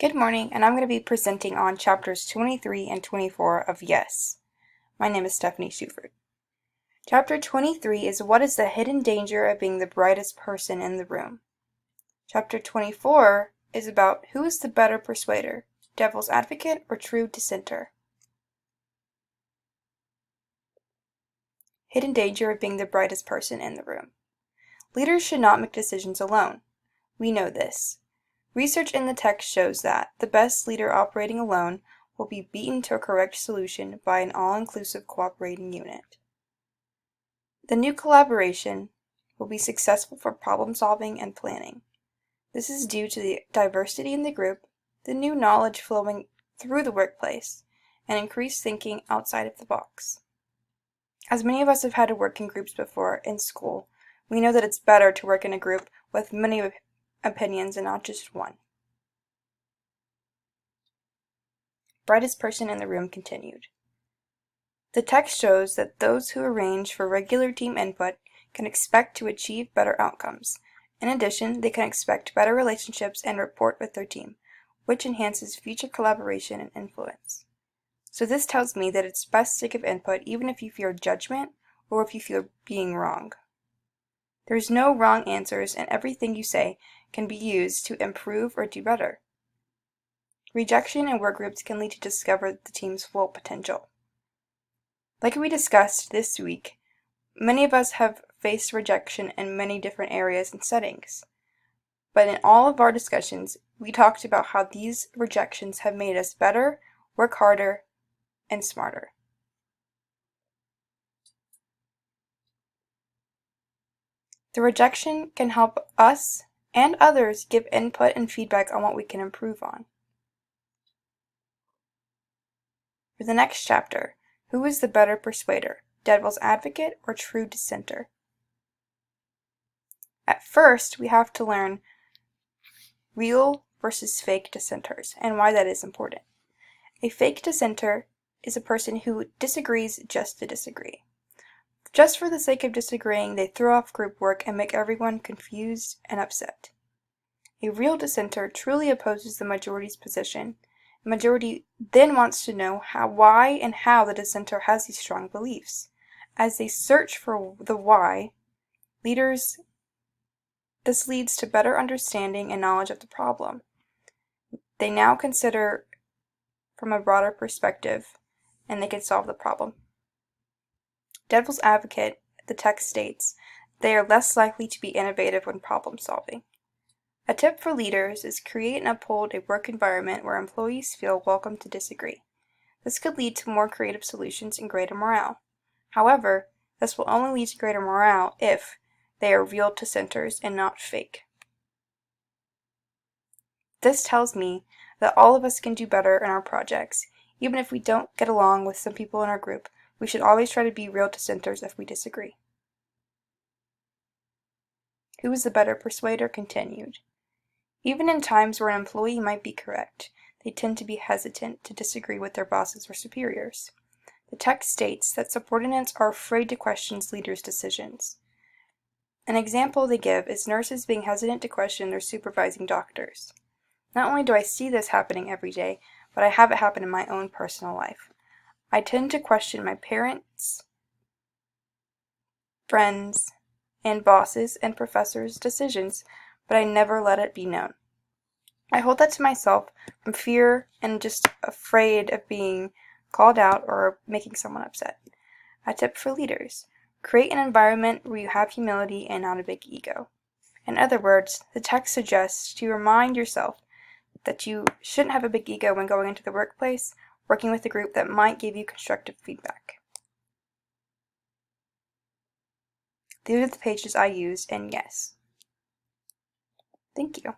Good morning, and I'm going to be presenting on chapters 23 and 24 of Yes. My name is Stephanie Schufert. Chapter 23 is What is the hidden danger of being the brightest person in the room? Chapter 24 is about who is the better persuader, devil's advocate or true dissenter? Hidden danger of being the brightest person in the room. Leaders should not make decisions alone. We know this. Research in the text shows that the best leader operating alone will be beaten to a correct solution by an all-inclusive cooperating unit. The new collaboration will be successful for problem solving and planning. This is due to the diversity in the group, the new knowledge flowing through the workplace, and increased thinking outside of the box. As many of us have had to work in groups before in school, we know that it's better to work in a group with many opinions and not just one. Brightest person in the room continued. The text shows that those who arrange for regular team input can expect to achieve better outcomes. In addition, they can expect better relationships and rapport with their team, which enhances future collaboration and influence. So this tells me that it's best to give input even if you fear judgment or if you feel being wrong. There's no wrong answers, and everything you say can be used to improve or do better. Rejection in work groups can lead to discover the team's full potential. Like we discussed this week, many of us have faced rejection in many different areas and settings. But in all of our discussions, we talked about how these rejections have made us better, work harder, and smarter. The rejection can help us and others give input and feedback on what we can improve on. For the next chapter, who is the better persuader, devil's advocate or true dissenter? At first, we have to learn real versus fake dissenters and why that is important. A fake dissenter is a person who disagrees just to disagree. Just for the sake of disagreeing, they throw off group work and make everyone confused and upset. A real dissenter truly opposes the majority's position. The majority then wants to know why and how the dissenter has these strong beliefs. As they search for the why, this leads to better understanding and knowledge of the problem. They now consider from a broader perspective, and they can solve the problem. Devil's advocate, the text states, they are less likely to be innovative when problem solving. A tip for leaders is create and uphold a work environment where employees feel welcome to disagree. This could lead to more creative solutions and greater morale. However, this will only lead to greater morale if they are real dissenters and not fake. This tells me that all of us can do better in our projects. Even if we don't get along with some people in our group, we should always try to be real dissenters if we disagree. Who is the better persuader continued. Even in times where an employee might be correct, they tend to be hesitant to disagree with their bosses or superiors. The text states that subordinates are afraid to question leaders' decisions. An example they give is nurses being hesitant to question their supervising doctors. Not only do I see this happening every day, but I have it happen in my own personal life. I tend to question my parents, friends, and bosses and professors' decisions, but I never let it be known. I hold that to myself from fear and just afraid of being called out or making someone upset. A tip for leaders: create an environment where you have humility and not a big ego. In other words, the text suggests to remind yourself that you shouldn't have a big ego when going into the workplace, working with a group that might give you constructive feedback. These are the pages I used in Yes. Thank you.